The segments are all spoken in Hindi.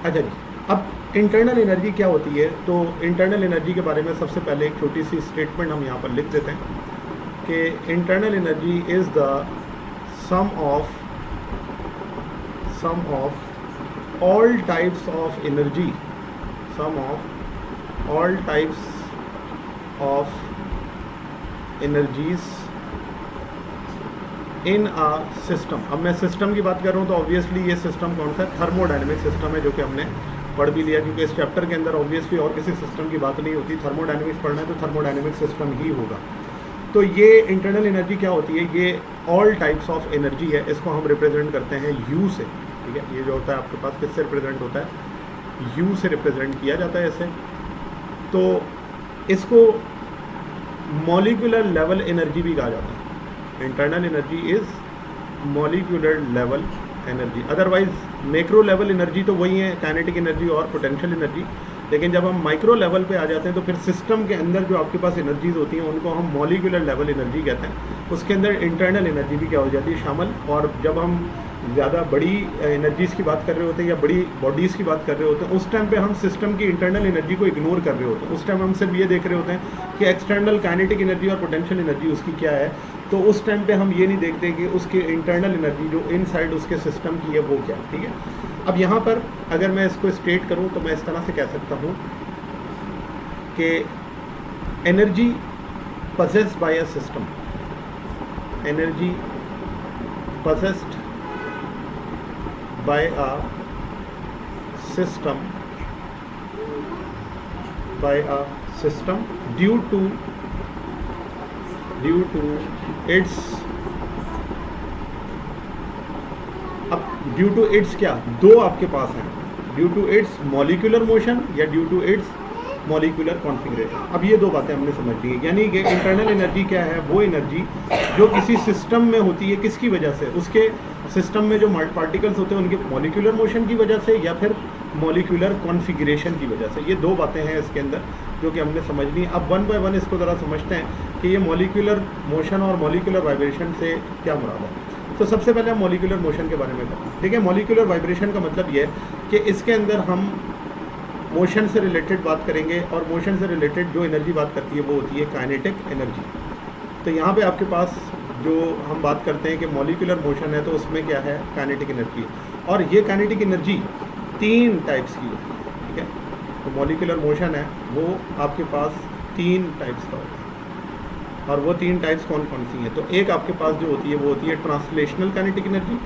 अच्छा जी, अब इंटरनल एनर्जी क्या होती है? तो इंटरनल एनर्जी के बारे में सबसे पहले एक छोटी सी स्टेटमेंट हम यहाँ पर लिख देते हैं कि internal energy is the sum of all types of energy, sum of all types of energies in a system. अब मैं सिस्टम की बात कर रहा हूँ तो ऑब्वियसली ये सिस्टम कौन सा है? थर्मोडायनेमिक सिस्टम है, जो कि हमने पढ़ भी लिया, क्योंकि इस चैप्टर के अंदर ऑब्वियसली और किसी सिस्टम की बात नहीं होती। थर्मोडायनेमिक्स पढ़ना है तो थर्मोडायनेमिक सिस्टम ही होगा। तो ये इंटरनल एनर्जी क्या होती है? ये ऑल टाइप्स ऑफ एनर्जी है। इसको हम रिप्रेजेंट करते हैं यू से, ठीक है? ये जो होता है आपके पास किससे रिप्रेजेंट होता है? यू से रिप्रेजेंट किया जाता है ऐसे। तो इसको मॉलिक्यूलर लेवल एनर्जी भी कहा जाता है। Internal energy is molecular level energy. Otherwise macro level energy तो वही है, काइनेटिक एनर्जी और पोटेंशियल एनर्जी। लेकिन जब हम माइक्रो लेवल पे आ जाते हैं तो फिर सिस्टम के अंदर जो आपके पास एनर्जीज होती हैं उनको हम मॉलिक्यूलर लेवल एनर्जी कहते हैं। उसके अंदर इंटरनल एनर्जी भी क्या हो जाती है? शामिल। और जब हम ज़्यादा बड़ी एनर्जीज़ की बात कर रहे होते हैं या बड़ी बॉडीज़ की बात कर रहे होते हैं, उस टाइम पे हम सिस्टम की इंटरनल एनर्जी को इग्नोर कर रहे होते हैं। उस टाइम हम सिर्फ ये देख रहे होते हैं कि एक्सटर्नल काइनेटिक एनर्जी और पोटेंशियल एनर्जी उसकी क्या है। तो उस टाइम पे हम ये नहीं देखते कि उसकी इंटरनल एनर्जी जो इनसाइड उसके सिस्टम की है वो क्या है, ठीक है? अब यहाँ पर अगर मैं इसको स्टेट करूँ तो मैं इस तरह से कह सकता हूँ कि energy possessed by a system, energy possessed by a system, due to its, अब ड्यू टू इट्स क्या, दो आपके पास हैं, due to its molecular motion या due to its molecular configuration. अब ये दो बातें हमने समझ ली हैं। यानी कि इंटरनल एनर्जी क्या है? वो एनर्जी जो किसी सिस्टम में होती है, किसकी वजह से? उसके सिस्टम में जो पार्टिकल्स होते हैं उनके मॉलिक्यूलर मोशन की वजह से या फिर मॉलिक्यूलर कॉन्फ़िगरेशन की वजह से। ये दो बातें हैं इसके अंदर जो कि हमने समझ ली। अब वन बाय वन इसको ज़रा समझते हैं कि ये मॉलिक्यूलर मोशन और मॉलिक्यूलर वाइब्रेशन से क्या मुराद है। तो सबसे पहले हम मॉलिक्यूलर मोशन के बारे में करते हैं। देखिए, मॉलिक्यूलर वाइब्रेशन का मतलब ये है कि इसके अंदर हम मोशन से रिलेटेड बात करेंगे और मोशन से रिलेटेड जो एनर्जी बात करती है वो होती है काइनेटिक एनर्जी। तो यहाँ पे आपके पास जो हम बात करते हैं कि मॉलिक्यूलर मोशन है तो उसमें क्या है? Kinetic energy. और ये काइनेटिक एनर्जी तीन टाइप्स की होती है, ठीक है? तो मॉलिक्यूलर मोशन है वो आपके पास तीन टाइप्स का होता है। और वो तीन टाइप्स कौन कौन सी हैं? तो एक आपके पास जो होती है वो होती है ट्रांसलेशनल काइनेटिक एनर्जी,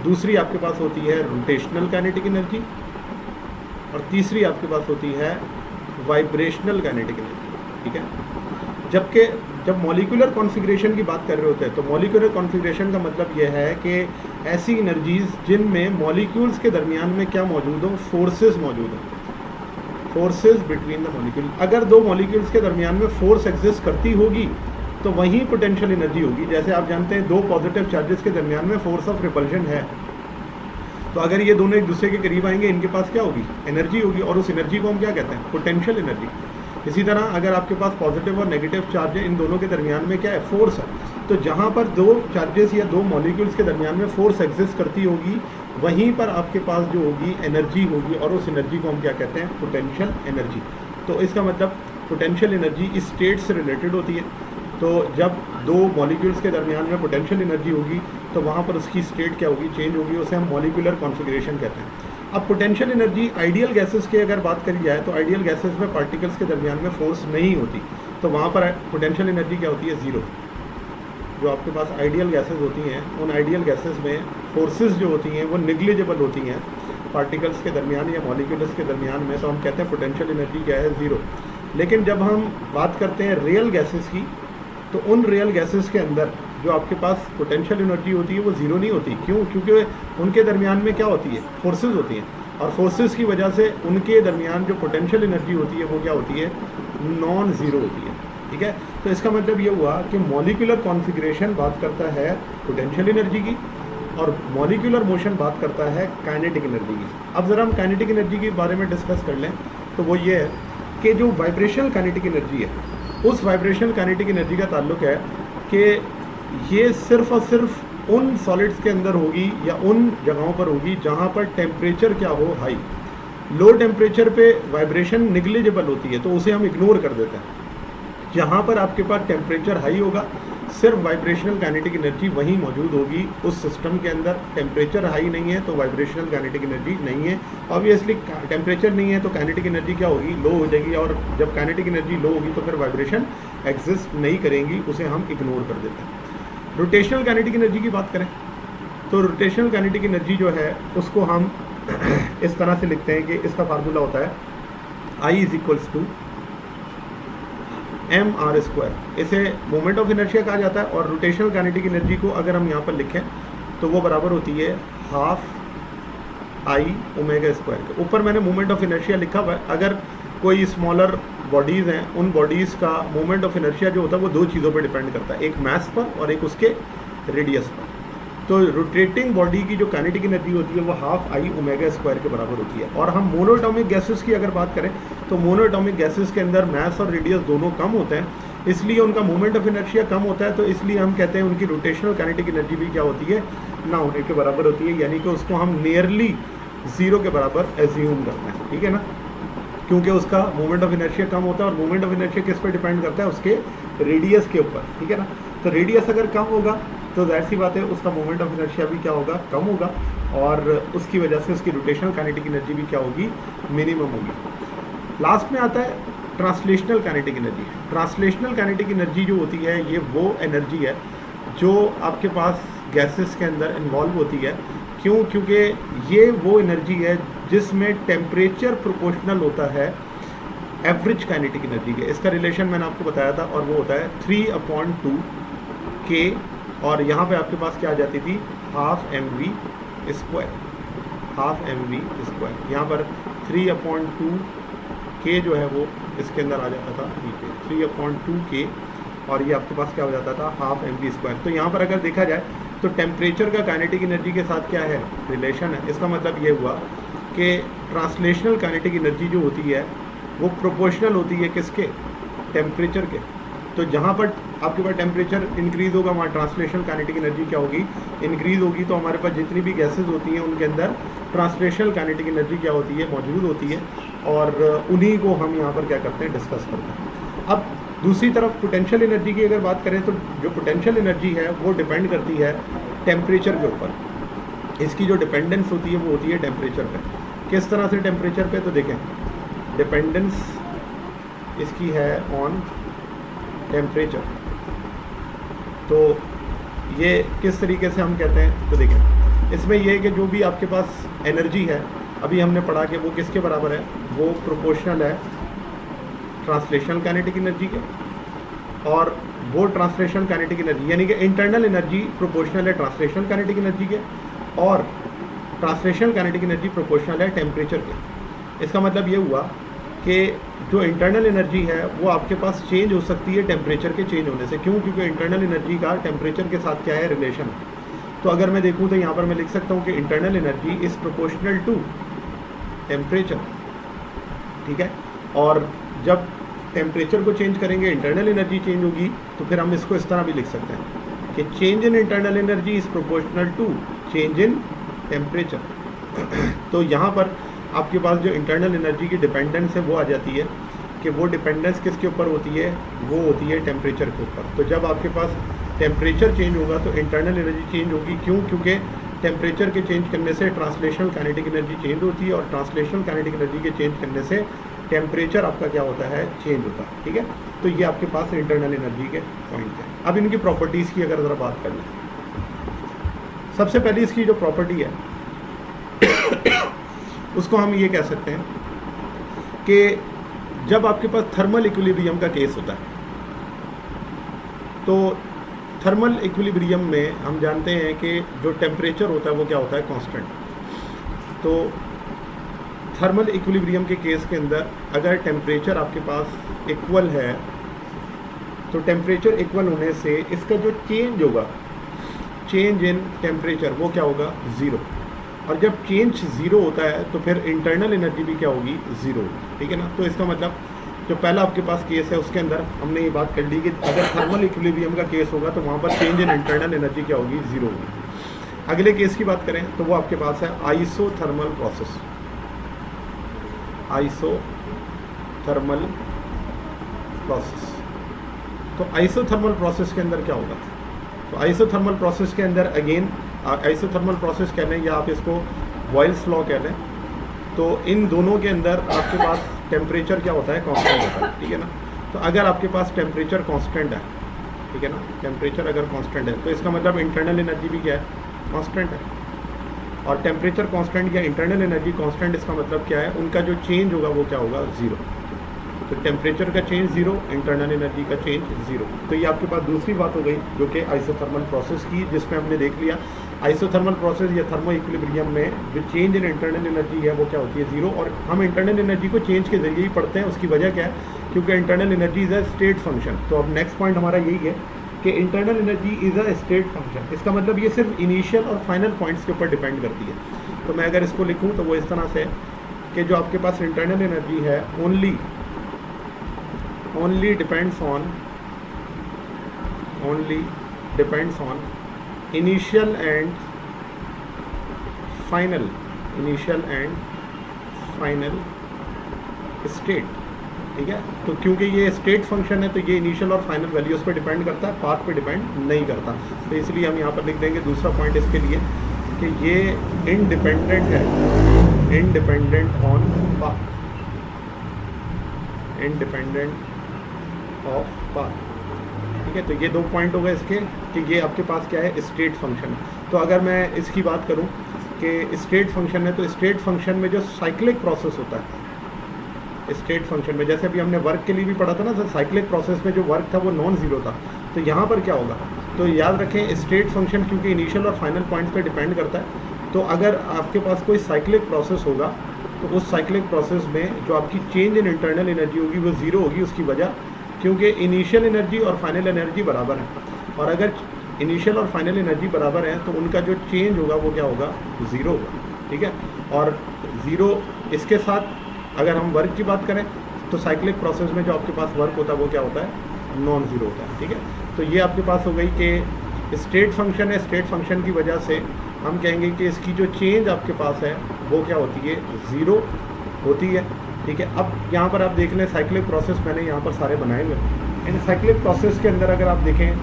दूसरी आपके पास होती है रोटेशनल काइनेटिक एनर्जी, और तीसरी आपके पास होती है वाइब्रेशनल काइनेटिक एनर्जी, ठीक है? जबकि जब मॉलिक्यूलर कॉन्फ़िगरेशन की बात कर रहे होते हैं तो मॉलिक्यूलर कॉन्फ़िगरेशन का मतलब यह है कि ऐसी एनर्जीज़ जिनमें मॉलिक्यूल्स के दरमियान में क्या मौजूद हो? फोर्सेस मौजूद हों, फोर्सेस बिटवीन द मॉलिक्यूल। अगर दो मॉलिक्यूल्स के दरमियान में फोर्स एग्जिस्ट करती होगी तो वहीं पोटेंशियल एनर्जी होगी। जैसे आप जानते हैं दो पॉजिटिव चार्जेस के दरमियान में फोर्स ऑफ रिपल्शन है, तो अगर ये दोनों एक दूसरे के करीब आएंगे इनके पास क्या होगी? एनर्जी होगी, और उस एनर्जी को हम क्या कहते हैं? Potential energy. इसी तरह अगर आपके पास पॉजिटिव और नेगेटिव चार्ज है, इन दोनों के दरमियान में क्या है? फोर्स है। तो जहाँ पर दो चार्जेस या दो मॉलिक्यूल्स के दरमियान में फोर्स एग्जिस्ट करती होगी वहीं पर आपके पास जो होगी एनर्जी होगी, और उस एनर्जी को हम क्या कहते हैं? Potential energy. तो इसका मतलब पोटेंशियल एनर्जी इस स्टेट से रिलेटेड होती है। तो जब दो मॉलिक्यूल्स के दरमियान में पोटेंशियल एनर्जी होगी तो वहाँ पर उसकी स्टेट क्या होगी? चेंज होगी। उसे हम मॉलिक्यूलर कॉन्फ़िगरेशन कहते हैं। अब पोटेंशियल एनर्जी आइडियल गैसेस की अगर बात करी जाए तो आइडियल गैसेस में पार्टिकल्स के दरमियान में फोर्स नहीं होती, तो वहाँ पर पोटेंशियल एनर्जी क्या होती है? ज़ीरो। जो आपके पास आइडियल गैसेस होती हैं उन आइडियल गैसेस में फोर्सेस जो होती हैं वो निग्लिजिबल होती हैं पार्टिकल्स के दरमियान या मॉलिक्यूल्स के दरमियान में, तो हम कहते हैं पोटेंशियल एनर्जी क्या है? ज़ीरो। लेकिन जब हम बात करते हैं रियल गैसेस की तो उन रियल गैसेस के अंदर जो आपके पास पोटेंशियल एनर्जी होती है वो ज़ीरो नहीं होती। क्यों? क्योंकि उनके दरमियान में क्या होती है? फोर्सेस होती हैं, और फोर्सेस की वजह से उनके दरमियान जो पोटेंशियल एनर्जी होती है वो क्या होती है? नॉन ज़ीरो होती है, ठीक है? तो इसका मतलब ये हुआ कि मॉलिक्यूलर कॉन्फ़िगरेशन बात करता है पोटेंशियल एनर्जी की और मॉलिक्यूलर मोशन बात करता है काइनेटिक एनर्जी की। अब ज़रा हम काइनेटिक एनर्जी के बारे में डिस्कस कर लें तो वो ये है कि जो वाइब्रेशनल काइनेटिक एनर्जी है उस वाइब्रेशनल काइनेटिक एनर्जी का ताल्लुक है कि ये सिर्फ़ और सिर्फ उन सॉलिड्स के अंदर होगी या उन जगहों पर होगी जहाँ पर टेम्परेचर क्या हो, हाई। लो टेम्परेचर पे वाइब्रेशन निग्लिजिबल होती है, तो उसे हम इग्नोर कर देते हैं। जहाँ पर आपके पास टेम्परेचर हाई होगा, सिर्फ वाइब्रेशनल काइनेटिक एनर्जी वहीं मौजूद होगी उस सिस्टम के अंदर। टेम्परेचर हाई नहीं है तो वाइब्रेशनल काइनेटिक एनर्जी नहीं है। ऑब्वियसली टेम्परेचर नहीं है तो काइनेटिक एनर्जी क्या होगी, लो हो जाएगी, और जब काइनेटिक एनर्जी लो होगी तो फिर वाइब्रेशन एग्जिस्ट नहीं करेंगी, उसे हम इग्नोर कर देते हैं। रोटेशनल काइनेटिक एनर्जी की बात करें तो रोटेशनल काइनेटिक एनर्जी जो है उसको हम इस तरह से लिखते हैं कि इसका फार्मूला होता है I is equals to mr²। इसे मोमेंट ऑफ इनर्शिया कहा जाता है, और रोटेशनल काइनेटिक एनर्जी को अगर हम यहाँ पर लिखें तो वो बराबर होती है हाफ I ओमेगा स्क्वायर के। ऊपर मैंने मोमेंट ऑफ इनर्शिया लिखा हुआ है। अगर कोई स्मॉलर बॉडीज़ हैं, उन बॉडीज़ का मोमेंट ऑफ इनर्शिया जो होता है वो दो चीज़ों पर डिपेंड करता है, एक मास पर और एक उसके रेडियस पर। तो रोटेटिंग बॉडी की जो काइनेटिक एनर्जी होती है वो हाफ I ओमेगा स्क्वायर के बराबर होती है। और हम मोनोएटॉमिक गैसेस की अगर बात करें तो मोनोएटॉमिक गैसेस के अंदर मास और रेडियस दोनों कम होते हैं, इसलिए उनका मोमेंट ऑफ इनर्शिया कम होता है, तो इसलिए हम कहते हैं उनकी रोटेशनल काइनेटिक एनर्जी भी क्या होती है, ना होने के बराबर होती है। यानी कि उसको हम नियरली ज़ीरो के बराबर एज्यूम करते हैं, ठीक है ना, क्योंकि उसका मोमेंट ऑफ इनर्शिया कम होता है। और मोमेंट ऑफ इनर्शिया किस पर डिपेंड करता है, उसके रेडियस के ऊपर, ठीक है ना। तो रेडियस अगर कम होगा तो जाहिर सी बात है उसका मोमेंट ऑफ इनर्शिया भी क्या होगा, कम होगा, और उसकी वजह से उसकी रोटेशनल काइनेटिक एनर्जी भी क्या होगी, मिनिमम होगी। लास्ट में आता है translational kinetic energy. Translational kinetic energy जो होती है ये वो एनर्जी है जो आपके पास गैसेस के अंदर इन्वॉल्व होती है। क्यों? क्योंकि ये वो एनर्जी है जिसमें टेम्परेचर प्रोपोर्शनल होता है एवरेज काइनेटिक एनर्जी के। इसका रिलेशन मैंने आपको बताया था, और वो होता है 3/2 K, और यहाँ पे आपके पास क्या आ जाती थी, half mv square, half mv square. यहाँ पर 3/2 K जो है वो इसके अंदर आ जाता था, 3/2 K, और ये आपके पास क्या हो जाता था, हाफ mv स्क्वायर। तो यहाँ पर अगर देखा जाए तो टेम्परेचर का काइनेटिक एनर्जी के साथ क्या है, रिलेशन है। इसका मतलब ये हुआ कि ट्रांसलेशनल काइनेटिक एनर्जी जो होती है वो प्रोपोर्शनल होती है किसके, टेम्परेचर के। तो जहाँ पर आपके पास टेम्परेचर इंक्रीज़ होगा वहाँ ट्रांसलेशनल काइनेटिक एनर्जी क्या होगी, इंक्रीज़ होगी। तो हमारे पास जितनी भी गैसेज होती हैं उनके अंदर ट्रांसलेशनल काइनेटिक एनर्जी क्या होती है, मौजूद होती है, और उन्हीं को हम यहाँ पर क्या करते हैं, डिस्कस करते हैं। अब दूसरी तरफ पोटेंशियल एनर्जी की अगर बात करें तो जो पोटेंशियल एनर्जी है वो डिपेंड करती है टेम्परेचर के ऊपर। इसकी जो डिपेंडेंस होती है वो होती है टेम्परेचर पे। किस तरह से टेम्परेचर पे, तो देखें डिपेंडेंस इसकी है ऑन टेम्परेचर। तो ये किस तरीके से हम कहते हैं, तो देखें इसमें यह है कि जो भी आपके पास एनर्जी है, अभी हमने पढ़ा कि वो किसके बराबर है, वो प्रोपोर्शनल है ट्रांसलेशनल काइनेटिक एनर्जी के, और वो ट्रांसलेशनल काइनेटिक एनर्जी यानी कि इंटरनल एनर्जी प्रोपोर्शनल है ट्रांसलेशनल काइनेटिक एनर्जी के, और ट्रांसलेशनल काइनेटिक एनर्जी प्रोपोर्शनल है टेम्परेचर के। इसका मतलब ये हुआ कि जो इंटरनल एनर्जी है वो आपके पास चेंज हो सकती है टेम्परेचर के चेंज होने से। क्यों? क्योंकि इंटरनल एनर्जी का टेम्परेचर के साथ क्या है, रिलेशन है। तो अगर मैं देखूँ तो यहाँ पर मैं लिख सकता हूँ कि internal energy is proportional to temperature, ठीक है। और जब टेम्परेचर को चेंज करेंगे इंटरनल एनर्जी चेंज होगी, तो फिर हम इसको इस तरह भी लिख सकते हैं कि change in internal energy is proportional to change in temperature. तो यहाँ पर आपके पास जो इंटरनल एनर्जी की डिपेंडेंस है वो आ जाती है कि वो डिपेंडेंस किसके ऊपर होती है, वो होती है टेम्परेचर के ऊपर। तो जब आपके पास टेम्परेचर चेंज होगा तो इंटरनल एनर्जी चेंज होगी। क्यों? क्योंकि टेम्परेचर के चेंज करने से ट्रांसलेशनल काइनेटिक एनर्जी चेंज होती है, और ट्रांसलेशनल काइनेटिक एनर्जी के चेंज करने से टेम्परेचर आपका क्या होता है, चेंज होता है, ठीक है। तो ये आपके पास इंटरनल एनर्जी के पॉइंट है। अब इनकी प्रॉपर्टीज़ की अगर ज़रा बात कर लें, सबसे पहले इसकी जो प्रॉपर्टी है उसको हम ये कह सकते हैं कि जब आपके पास थर्मल इक्विलिब्रियम का केस होता है, तो थर्मल इक्विलिब्रियम में हम जानते हैं कि जो टेम्परेचर होता है वो क्या होता है, कांस्टेंट। तो थर्मल इक्विलिब्रियम के केस के अंदर अगर टेम्परेचर आपके पास इक्वल है, तो टेम्परेचर इक्वल होने से इसका जो चेंज होगा, चेंज इन टेम्परेचर, वो क्या होगा, ज़ीरो। और जब चेंज ज़ीरो होता है तो फिर इंटरनल एनर्जी भी क्या होगी, ज़ीरो होगी, ठीक है ना। तो इसका मतलब जो पहला आपके पास केस है उसके अंदर हमने ये बात कर ली कि अगर थर्मल इक्विलिब्रियम का केस होगा तो वहाँ पर चेंज इन इंटरनल एनर्जी क्या होगी, ज़ीरो होगी। अगले केस की बात करें तो वो आपके पास है आइसोथर्मल प्रोसेस। आइसोथर्मल प्रोसेस, तो आइसोथर्मल प्रोसेस के अंदर क्या होगा? तो आइसोथर्मल प्रोसेस के अंदर अगेन आइसोथर्मल प्रोसेस कह लें या आप इसको बॉयल्स लॉ कह लें, तो इन दोनों के अंदर आपके पास टेम्परेचर क्या होता है, कांस्टेंट होता है, ठीक है ना। तो अगर आपके पास टेम्परेचर कांस्टेंट है, ठीक है ना, टेम्परेचर अगर कांस्टेंट है तो इसका मतलब इंटरनल एनर्जी भी क्या है, कांस्टेंट है। और टेम्परेचर कांस्टेंट या इंटरनल एनर्जी कांस्टेंट, इसका मतलब क्या है, उनका जो चेंज होगा वो क्या होगा, ज़ीरो। तो टेम्परेचर का चेंज ज़ीरो, इंटरनल एनर्जी का चेंज ज़ीरो। तो ये आपके पास दूसरी बात हो गई जो कि आइसोथर्मल प्रोसेस की, जिसमें हमने देख लिया आइसोथर्मल प्रोसेस या थर्मो इक्विलिब्रियम में जो चेंज इन इंटरनल एनर्जी है वो क्या होती है, ज़ीरो। और हम इंटरनल एनर्जी को चेंज के जरिए ही पढ़ते हैं। उसकी वजह क्या है, क्योंकि internal energy is a state function. तो अब नेक्स्ट पॉइंट हमारा यही है कि internal energy is a state function. इसका मतलब ये सिर्फ इनिशियल और फाइनल पॉइंट्स के ऊपर डिपेंड करती है। तो मैं अगर इसको लिखूँ तो वो इस तरह से कि जो आपके पास इंटरनल एनर्जी है only depends on initial and final state, ठीक है। तो क्योंकि ये स्टेट फंक्शन है तो ये इनिशियल और फाइनल वैल्यूज़ पे डिपेंड करता है, पाथ पे डिपेंड नहीं करता। तो इसलिए हम यहाँ पर लिख देंगे दूसरा पॉइंट इसके लिए कि ये इंडिपेंडेंट है, independent on path, independent of path, ठीक है। तो ये दो पॉइंट हो गए इसके कि ये आपके पास क्या है, स्टेट फंक्शन है। तो अगर मैं इसकी बात करूं कि स्टेट फंक्शन है, तो स्टेट फंक्शन में जो साइक्लिक प्रोसेस होता है, स्टेट फंक्शन में जैसे अभी हमने वर्क के लिए भी पढ़ा था ना, तो साइक्लिक प्रोसेस में जो वर्क था वो नॉन ज़ीरो था। तो यहाँ पर क्या होगा, तो याद रखें स्टेट फंक्शन क्योंकि इनिशियल और फाइनल पॉइंट्स पर डिपेंड करता है। तो अगर आपके पास कोई साइक्लिक प्रोसेस होगा तो उस साइक्लिक प्रोसेस में जो आपकी चेंज इन इंटरनल एनर्जी होगी वो ज़ीरो होगी। उसकी वजह क्योंकि इनिशियल एनर्जी और फाइनल एनर्जी बराबर है, और अगर इनिशियल और फाइनल एनर्जी बराबर है तो उनका जो चेंज होगा वो क्या होगा, ज़ीरो होगा, ठीक है। और ज़ीरो इसके साथ अगर हम वर्क की बात करें तो साइक्लिक प्रोसेस में जो आपके पास वर्क होता है वो क्या होता है, नॉन ज़ीरो होता है, ठीक है। तो ये आपके पास हो गई कि स्टेट फंक्शन है, स्टेट फंक्शन की वजह से हम कहेंगे कि इसकी जो चेंज आपके पास है वो क्या होती है, ज़ीरो होती है, ठीक है। अब यहाँ पर आप देख लें साइक्लिक प्रोसेस मैंने यहाँ पर सारे बनाए हुए। इन साइक्लिक प्रोसेस के अंदर अगर आप देखें,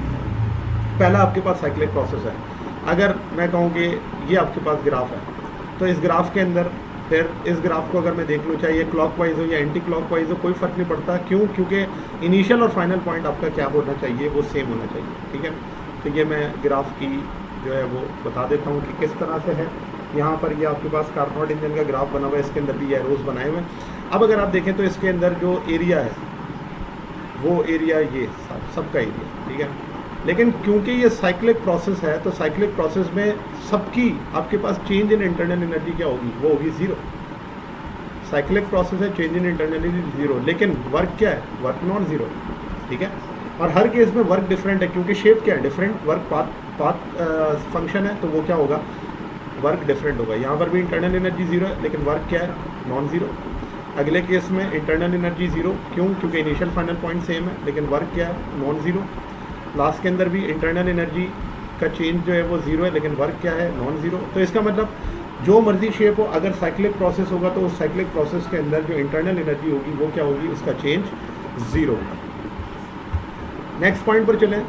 पहला आपके पास साइक्लिक प्रोसेस है। अगर मैं कहूँ कि ये आपके पास ग्राफ है, तो इस ग्राफ के अंदर फिर इस ग्राफ को अगर मैं देख लूँ, चाहे ये क्लॉकवाइज हो या एंटी क्लॉकवाइज हो, कोई फ़र्क नहीं पड़ता। क्यों? क्योंकि इनिशियल और फाइनल पॉइंट आपका क्या होना चाहिए, वो सेम होना चाहिए, ठीक है। तो ये मैं ग्राफ की जो है वो बता देता हूँ कि किस तरह से है। यहाँ पर ये आपके पास कार्नोट इंजन का ग्राफ बना हुआ है, इसके अंदर भी एरोज बनाए हुए हैं। अब अगर आप देखें तो इसके अंदर जो एरिया है वो एरिया ये सबका एरिया, ठीक है। लेकिन क्योंकि ये साइक्लिक प्रोसेस है तो साइक्लिक प्रोसेस में सबकी आपके पास चेंज इन इंटरनल एनर्जी क्या होगी, वो होगी ज़ीरो। साइक्लिक प्रोसेस है, change in internal energy zero, लेकिन वर्क क्या है, वर्क नॉन ज़ीरो, ठीक है। और हर केस में वर्क डिफरेंट है क्योंकि शेप क्या है, डिफरेंट वर्क पाथ फंक्शन है, तो वो क्या होगा, वर्क डिफरेंट होगा। यहाँ पर भी इंटरनल एनर्जी ज़ीरो है लेकिन वर्क क्या है, नॉन ज़ीरो। अगले केस में इंटरनल एनर्जी ज़ीरो, क्यों? क्योंकि इनिशियल फाइनल पॉइंट सेम है लेकिन वर्क क्या है, नॉन ज़ीरो। लास्ट के अंदर भी इंटरनल एनर्जी का चेंज जो है वो ज़ीरो है लेकिन वर्क क्या है, नॉन ज़ीरो। तो इसका मतलब जो मर्जी शेप हो, अगर साइक्लिक प्रोसेस होगा तो उस साइक्लिक प्रोसेस के अंदर जो इंटरनल एनर्जी होगी वो क्या होगी, उसका चेंज ज़ीरो होगा। नेक्स्ट पॉइंट पर चलें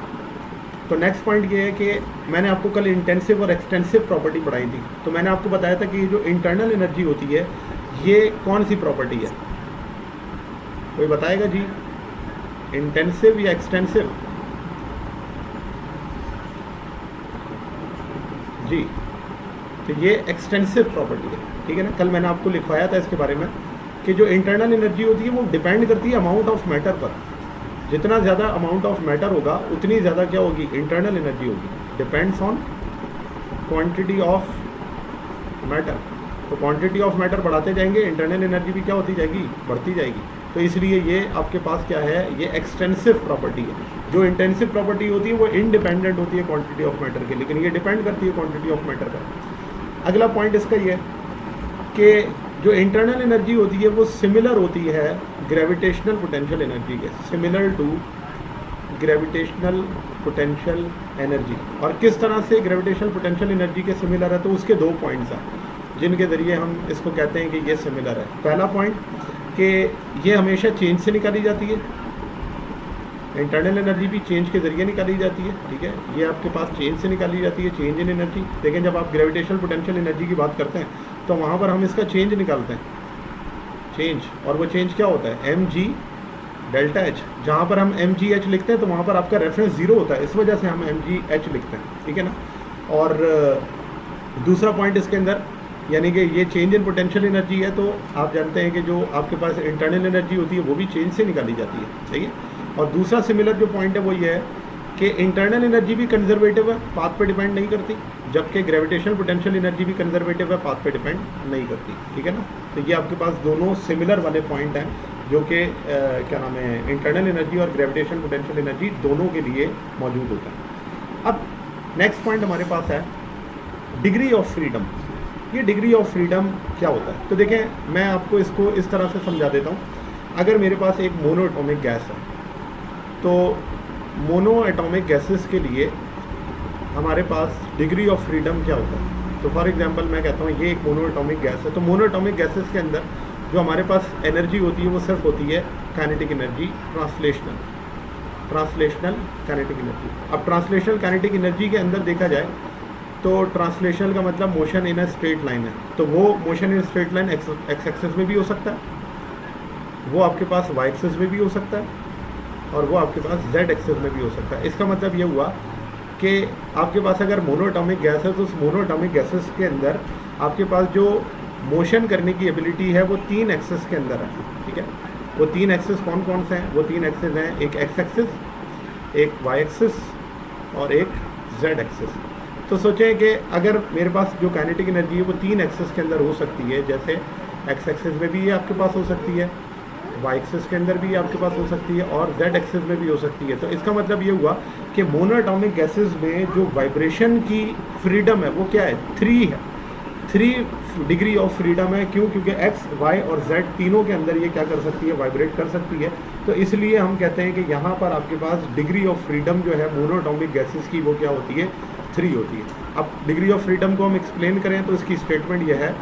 तो नेक्स्ट पॉइंट ये है कि मैंने आपको कल इंटेंसिव और एक्सटेंसिव प्रॉपर्टी पढ़ाई थी। तो मैंने आपको बताया था कि जो इंटरनल एनर्जी होती है ये कौन सी प्रॉपर्टी है, कोई बताएगा जी, इंटेंसिव या एक्सटेंसिव? जी, तो ये एक्सटेंसिव प्रॉपर्टी है, ठीक है ना। कल मैंने आपको लिखवाया था इसके बारे में कि जो इंटरनल एनर्जी होती है वो डिपेंड करती है अमाउंट ऑफ मैटर पर। जितना ज़्यादा अमाउंट ऑफ मैटर होगा उतनी ज़्यादा क्या होगी, इंटरनल एनर्जी होगी। Depends on quantity of matter. तो क्वांटिटी ऑफ मैटर बढ़ाते जाएंगे, इंटरनल एनर्जी भी क्या होती जाएगी, बढ़ती जाएगी। तो इसलिए ये आपके पास क्या है, ये एक्सटेंसिव प्रॉपर्टी है। जो इंटेंसिव प्रॉपर्टी होती है वो इंडिपेंडेंट होती है क्वांटिटी ऑफ मैटर के, लेकिन ये डिपेंड करती है क्वांटिटी ऑफ मैटर पर। अगला पॉइंट इसका ये है कि जो इंटरनल एनर्जी होती है वो सिमिलर होती है ग्रेविटेशनल पोटेंशियल एनर्जी के, similar to gravitational potential energy. और किस तरह से ग्रेविटेशनल पोटेंशियल एनर्जी के सिमिलर है, तो उसके 2 पॉइंट्स हैं जिनके ज़रिए हम इसको कहते हैं कि ये सिमिलर है। पहला पॉइंट कि ये हमेशा चेंज से निकाली जाती है, इंटरनल एनर्जी भी चेंज के ज़रिए निकाली जाती है, ठीक है। ये आपके पास चेंज से निकाली जाती है, चेंज इन एनर्जी। लेकिन जब आप ग्रेविटेशनल पोटेंशियल एनर्जी की बात करते हैं तो वहाँ पर हम इसका चेंज निकालते हैं, चेंज। और वो चेंज क्या होता है, mg डेल्टा एच। जहाँ पर हम mgh लिखते हैं तो वहाँ पर आपका रेफरेंस 0 होता है, इस वजह से हम mgh लिखते हैं, ठीक है ना। और दूसरा पॉइंट इसके अंदर, यानी कि ये चेंज इन पोटेंशियल एनर्जी है, तो आप जानते हैं कि जो आपके पास इंटरनल एनर्जी होती है वो भी चेंज से निकाली जाती है, सही है। और दूसरा सिमिलर जो पॉइंट है वो ये है कि इंटरनल एनर्जी भी कंजर्वेटिव है, पाथ पे डिपेंड नहीं करती, जबकि ग्रेविटेशनल पोटेंशियल एनर्जी भी कंजर्वेटिव है, पाथ पे डिपेंड नहीं करती, ठीक है ना। तो ये आपके पास दोनों सिमिलर वाले पॉइंट हैं जो कि क्या नाम है, इंटरनल एनर्जी और ग्रेविटेशनल पोटेंशियल एनर्जी दोनों के लिए मौजूद होता है। अब नेक्स्ट पॉइंट हमारे पास है डिग्री ऑफ फ्रीडम। ये डिग्री ऑफ फ्रीडम क्या होता है, तो देखें मैं आपको इसको इस तरह से समझा देता हूँ। अगर मेरे पास एक मोनो एटॉमिक गैस है, तो मोनो एटॉमिक गैसेस के लिए हमारे पास डिग्री ऑफ फ्रीडम क्या होता है। तो फॉर एग्जांपल मैं कहता हूँ ये एक मोनो एटॉमिक गैस है, तो मोनो एटॉमिक गैसेस के अंदर जो हमारे पास एनर्जी होती है वो सिर्फ होती है kinetic energy, translational kinetic energy. अब ट्रांसलेशनल काइनेटिक एनर्जी के अंदर देखा जाए तो ट्रांसलेशनल का मतलब motion in a straight line है, तो वो motion in straight line x axis में भी हो सकता है, वो आपके पास वाई एक्सिस में भी हो सकता है, और वो आपके पास जेड एक्सिस में भी हो सकता है। इसका मतलब ये हुआ कि आपके पास अगर मोनो एटॉमिक गैस है तो उस मोनो एटॉमिक गैसेस के अंदर आपके पास जो मोशन करने की एबिलिटी है वो 3 एक्सिस के अंदर है, ठीक है। वो 3 एक्सिस कौन कौन से हैं, वो 3 एक्सिस हैं, एक एक्स एक्सिस, एक वाई एक्सिस और एक जेड एक्सिस। तो सोचें कि अगर मेरे पास जो काइनेटिक एनर्जी है वो 3 एक्सिस के अंदर हो सकती है, जैसे एक्स एक्सिस में भी ये आपके पास हो सकती है, वाई एक्सिस के अंदर भी आपके पास हो सकती है, और जेड एक्सिस में भी हो सकती है। तो इसका मतलब ये हुआ कि मोनो एटॉमिक गैसेस में जो वाइब्रेशन की फ्रीडम है वो क्या है, 3 है, 3 डिग्री ऑफ फ्रीडम है। क्यों, क्योंकि एक्स, वाई और जेड तीनों के अंदर ये क्या कर सकती है, वाइब्रेट कर सकती है। तो इसलिए हम कहते हैं कि यहाँ पर आपके पास डिग्री ऑफ फ्रीडम जो है मोनो एटॉमिक गैसेस की वो क्या होती है, 3 होती है। अब डिग्री ऑफ फ्रीडम को हम एक्सप्लेन करें तो इसकी स्टेटमेंट यह है,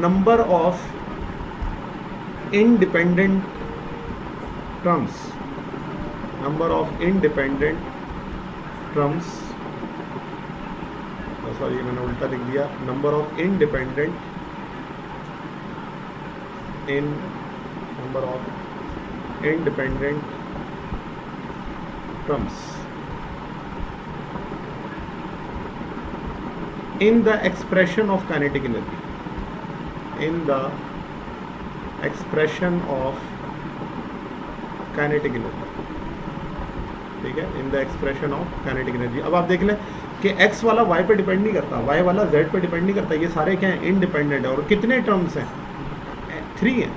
number of independent terms, number of independent terms, sorry मैंने उल्टा लिख दिया, number of independent terms in the expression of kinetic energy, in the expression of kinetic energy, ठीक है, in the expression of kinetic energy। अब आप देख लें कि x वाला y पे डिपेंड नहीं करता, y वाला z पे डिपेंड नहीं करता, ये सारे क्या हैं, इंडिपेंडेंट है। और कितने टर्म्स हैं, 3 हैं,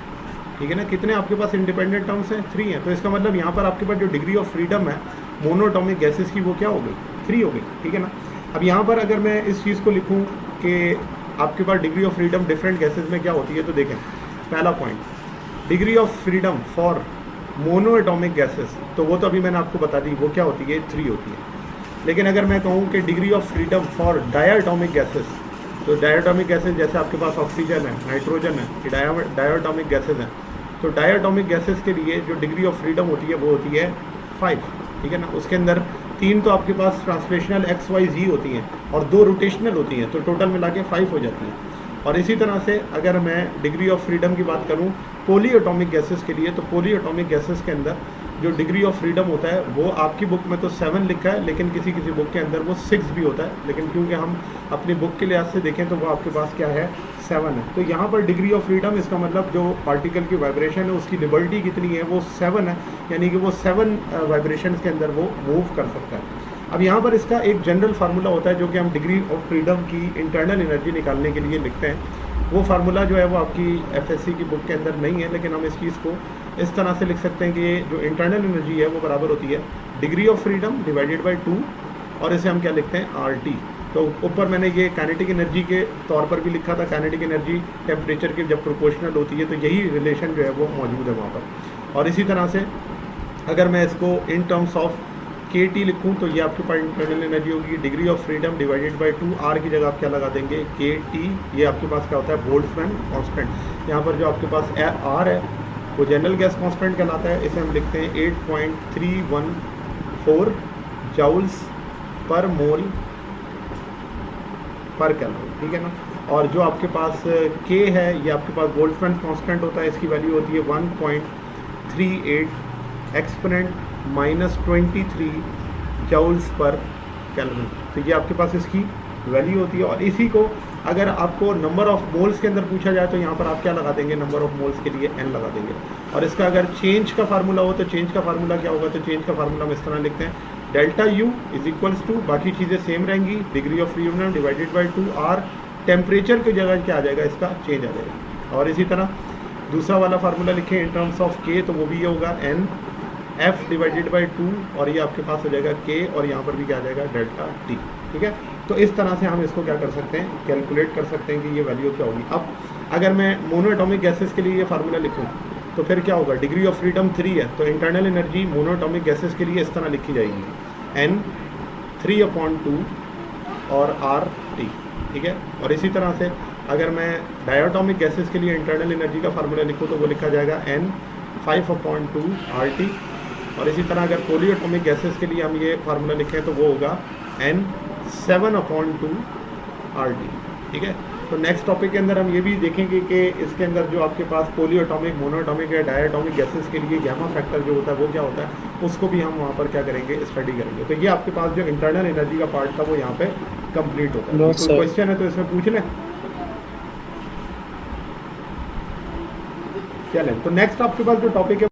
ठीक है ना। कितने आपके पास इंडिपेंडेंट टर्म्स हैं, 3 हैं। तो इसका मतलब यहाँ पर आपके पास जो डिग्री ऑफ फ्रीडम है मोनो एटॉमिक गैसेस की वो क्या हो गई, 3 हो गई, ठीक है ना। अब यहाँ पर अगर मैं इस चीज़ को लिखूँ कि आपके पास degree of freedom different gases में क्या होती है, तो देखें पहला point, degree of freedom for monoatomic gases, तो वो तो अभी मैंने आपको बता दी वो क्या होती है, 3 होती है। लेकिन अगर मैं कहूँ कि degree of freedom for diatomic gases, तो डायटोमिक गैसेस जैसे आपके पास ऑक्सीजन है, नाइट्रोजन है, ये डायटोमिक गैसेस हैं। तो डायटोमिक गैसेस के लिए जो डिग्री ऑफ फ्रीडम होती है वो होती है 5, ठीक है ना। उसके अंदर 3 तो आपके पास ट्रांसलेशनल एक्स वाई जी होती हैं और 2 रोटेशनल होती हैं, तो टोटल मिला के 5 हो जाती हैं। और इसी तरह से अगर मैं डिग्री ऑफ फ्रीडम की बात करूं पोली एटॉमिक गैसेस के लिए, तो पोली एटॉमिक गैसेस के अंदर जो डिग्री ऑफ फ्रीडम होता है वो आपकी बुक में तो 7 लिखा है, लेकिन किसी किसी बुक के अंदर वो 6 भी होता है। लेकिन क्योंकि हम अपनी बुक के लिहाज से देखें तो वो आपके पास क्या है, 7 है। तो यहाँ पर डिग्री ऑफ फ्रीडम, इसका मतलब जो पार्टिकल की वाइब्रेशन है उसकी लिबर्टी कितनी है, वो 7 है, यानी कि वो 7 वाइब्रेशन के अंदर वो मूव कर सकता है। अब यहाँ पर इसका एक जनरल फार्मूला होता है जो कि हम डिग्री ऑफ फ्रीडम की इंटरनल एनर्जी निकालने के लिए लिखते हैं। वो फार्मूला जो है वो आपकी एफएससी की बुक के अंदर नहीं है, लेकिन हम इस चीज़ को इस तरह से लिख सकते हैं कि जो इंटरनल एनर्जी है वो बराबर होती है degree of freedom divided by 2, और इसे हम क्या लिखते हैं, RT। तो ऊपर मैंने ये काइनेटिक एनर्जी के तौर पर भी लिखा था, काइनेटिक एनर्जी टेम्परेचर की जब प्रोपोर्शनल होती है तो यही रिलेशन जो है वो मौजूद है वहाँ पर। और इसी तरह से अगर मैं इसको in terms of K T लिखूँ तो ये आपके पास इंटरनल एनर्जी होगी degree of freedom divided by 2, R की जगह आप क्या लगा देंगे के टी, ये आपके पास क्या होता है बोल्ट्जमैन कांस्टेंट। यहाँ पर जो आपके पास आर है वो जनरल गैस कांस्टेंट कहलाता है, इसे हम लिखते हैं 8.314 जाउल्स पर मोल पर कैलोरी, ठीक है ना। और जो आपके पास के है ये आपके पास बोल्ट्जमैन कांस्टेंट होता है, इसकी वैल्यू होती है 1.38 एक्सपोनेंट -23 जाउल्स पर कैलोरी। तो ये आपके पास इसकी वैल्यू होती है। और इसी को अगर आपको नंबर ऑफ मोल्स के अंदर पूछा जाए तो यहाँ पर आप क्या लगा देंगे, नंबर ऑफ मोल्स के लिए n लगा देंगे। और इसका अगर चेंज का फार्मूला हो तो चेंज का फार्मूला क्या होगा, तो चेंज का फार्मूला हम इस तरह लिखते हैं delta U is equals to, बाकी चीज़ें सेम रहेंगी, degree of freedom divided by 2 R, temperature की जगह क्या आ जाएगा, इसका चेंज आ जाएगा। और इसी तरह दूसरा वाला फार्मूला लिखें इन टर्म्स ऑफ के, तो वो भी ये होगा n f डिवाइडेड बाई 2, और ये आपके पास हो जाएगा k, और यहाँ पर भी क्या आ जाएगा डेल्टा t, ठीक है। तो इस तरह से हम इसको क्या कर सकते हैं, कैलकुलेट कर सकते हैं कि ये वैल्यू क्या होगी। अब अगर मैं मोनो एटॉमिक गैसेस के लिए ये फार्मूला लिखूँ तो फिर क्या होगा, डिग्री ऑफ फ्रीडम 3 है तो internal energy mono atomic gases के लिए इस तरह लिखी जाएगी n 3/2 और r t, ठीक है। और इसी तरह से अगर मैं डायटोमिक गैसेस के लिए इंटरनल एनर्जी का फार्मूला लिखूँ तो वो लिखा जाएगा n 5/2 RT। और इसी तरह अगर पॉलीएटॉमिक गैसेस के लिए हम ये फार्मूला लिखें तो वो होगा n 7/2 RT, ठीक है। तो नेक्स्ट टॉपिक के अंदर हम ये भी देखेंगे कि इसके अंदर जो आपके पास पॉलीएटॉमिक, मोनोएटॉमिक या डायटोमिक गैसेस के लिए गैमा फैक्टर जो होता है वो क्या होता है, उसको भी हम वहाँ पर क्या करेंगे, स्टडी करेंगे। तो ये आपके पास जो इंटरनल एनर्जी का पार्ट था वो यहाँ पे कंप्लीट होता है। कोई क्वेश्चन है तो इसमें पूछ लें। चलें, तो नेक्स्ट आपके पास जो टॉपिक है